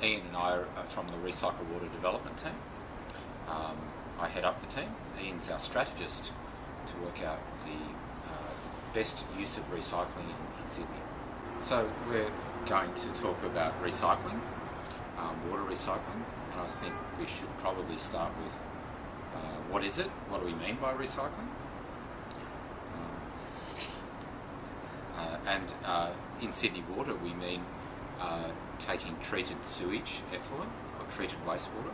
Ian and I are from the Recycle Water Development team. I head up the team. Ian's our strategist to work out the best use of recycling in Sydney. So we're going to talk about recycling, water recycling, and I think we should probably start with what is it? What do we mean by recycling? In Sydney Water we mean taking treated sewage effluent or treated wastewater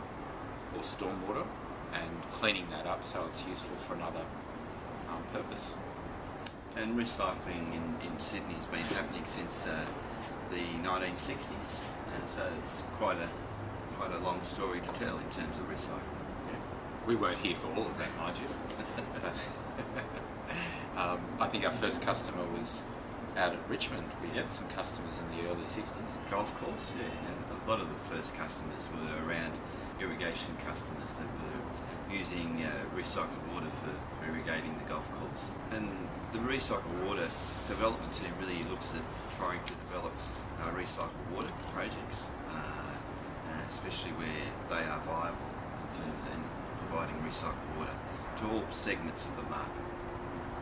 or stormwater and cleaning that up so it's useful for another purpose. And recycling in Sydney has been happening since the 1960s, and so it's quite a long story to tell in terms of recycling. Yeah. We weren't here for all of that, mind you. I think our first customer was out at Richmond. We had some customers in the early 60s. Golf course, yeah. And a lot of the first customers were around irrigation customers that were using recycled water for irrigating the golf course. And the recycled water development team really looks at trying to develop recycled water projects, especially where they are viable in terms of providing recycled water to all segments of the market.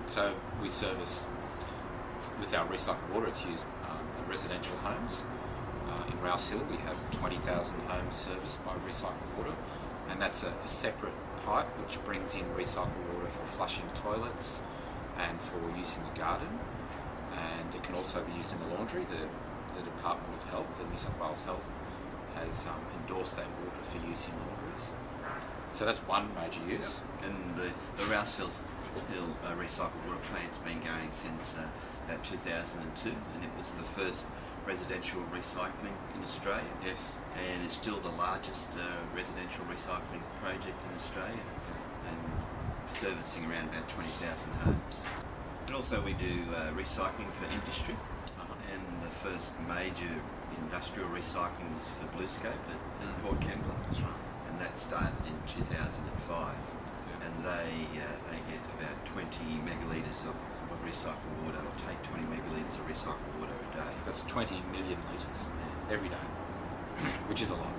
So we service, with our recycled water, it's used in residential homes. In Rouse Hill we have 20,000 homes serviced by recycled water, and that's a separate pipe which brings in recycled water for flushing toilets and for use in the garden, and it can also be used in the laundry. The Department of Health, the New South Wales Health, has endorsed that water for use in laundries. So that's one major use. And the Rouse Hill recycled water plant's been going since about 2002, and it was the first residential recycling in Australia. Yes. And it's still the largest residential recycling project in Australia, and servicing around about 20,000 homes. And also we do recycling for industry, and the first major industrial recycling was for Bluescape at Port Kembla. That's right. And that started in 2005. And they get about 20 megalitres of recycled water, or take 20 megalitres of recycled water a day. That's 20 million litres every day, which is a lot.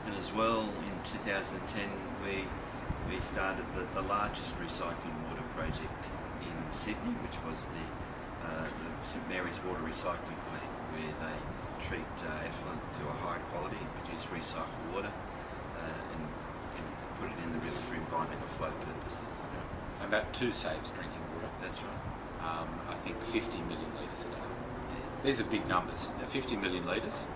And as well, in 2010 we started the largest recycling water project in Sydney, which was the St Mary's Water Recycling Plant, where they treat effluent to a high quality and produce recycled water and put it in the river for environmental flow purposes. Yeah. And that too saves drinking water. That's right. I think 50 million litres a day. Yeah. These are big numbers. 50 million litres.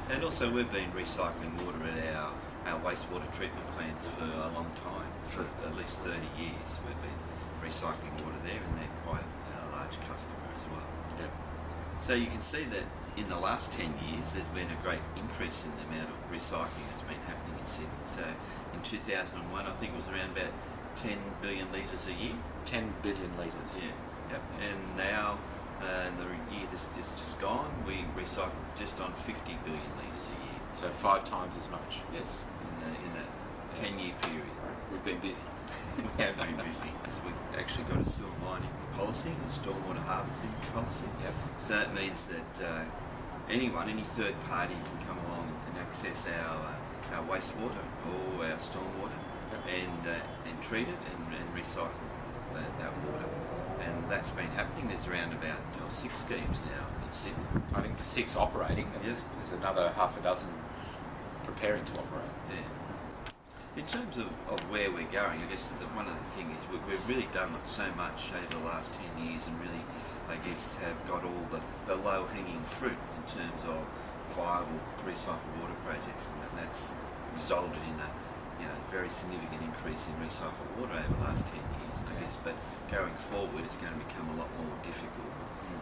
And also we've been recycling water at our wastewater treatment plants for a long time. For at least 30 years we've been recycling water there, and they're quite a large customer as well. Yeah. So you can see that in the last 10 years there's been a great increase in the amount of recycling that's been happening in Sydney. So in 2001 I think it was around about 10 billion litres a year. 10 billion litres? Yeah. Yep. And now, in the year that's just gone, we recycle just on 50 billion litres a year. So 5 times as much? Yes, in that 10-year period. We've been busy. We have been busy. So we've actually got a silt mining policy and a stormwater harvesting policy. Yep. So that means that any third party can come along and access our wastewater or our stormwater, and treat it and recycle that water. And that's been happening. There's around about 6 schemes now in Sydney. I think the 6 operating, and yes. There's another half a dozen preparing to operate. Yeah. In terms of where we're going, I guess one of the things is we've really done so much over the last 10 years, and really, I guess, have got all the low-hanging fruit in terms of viable recycled water projects, and that's resulted in a very significant increase in recycled water over the last 10 years, I guess. But going forward, it's going to become a lot more difficult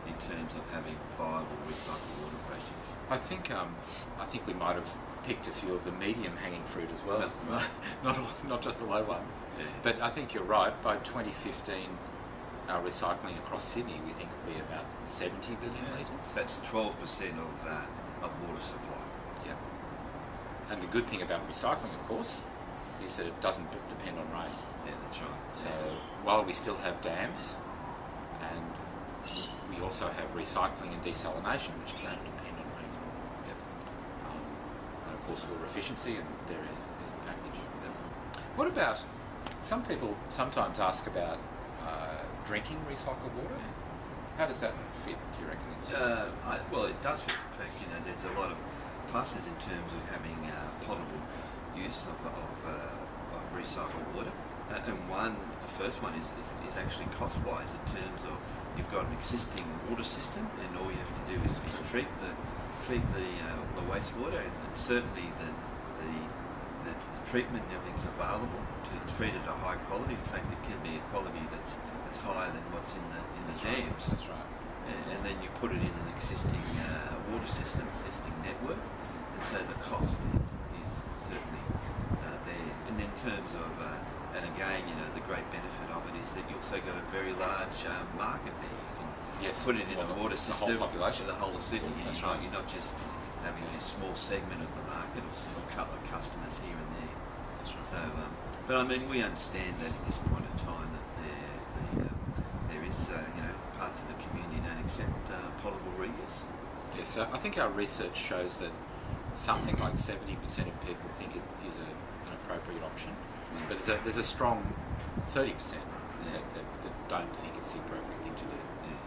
in terms of having viable recycled water projects. I think we might have picked a few of the medium hanging fruit as well, not just the low ones. Yeah. But I think you're right. By 2015, our recycling across Sydney, we think will be about 70 billion litres. That's 12% of water supply. Yeah. And the good thing about recycling, of course, is that it doesn't depend on rain. Yeah, that's right. So while we still have dams, and we also have recycling and desalination, which don't depend on rainfall. Yep. course, water efficiency, and there is the package. What about, some people sometimes ask about drinking recycled water. How does that fit, do you reckon? Well, it does fit. In fact, there's a lot of pluses in terms of having potable use of recycled water. And the first one is actually cost-wise in terms of you've got an existing water system, and all you have to do is treat the wastewater, and certainly the treatment and everything's available to treat it at a high quality. In fact, it can be a quality that's higher than what's in the dams. That's right. And then you put it in an existing water system, existing network, and so the cost is certainly there. And in terms of, and again, the great benefit of it is that you also got a very large market there. You can put it in a water system whole population. for the whole city. That's right. You're not just having a small segment of the market, it's a couple of customers here and there. That's right. So, but I mean, we understand that at this point of time that there is, parts of the community don't accept potable reuse. Yes, so I think our research shows that something like 70% of people think it is an appropriate option, but there's a strong 30% that don't think it's the appropriate thing to do. Yeah.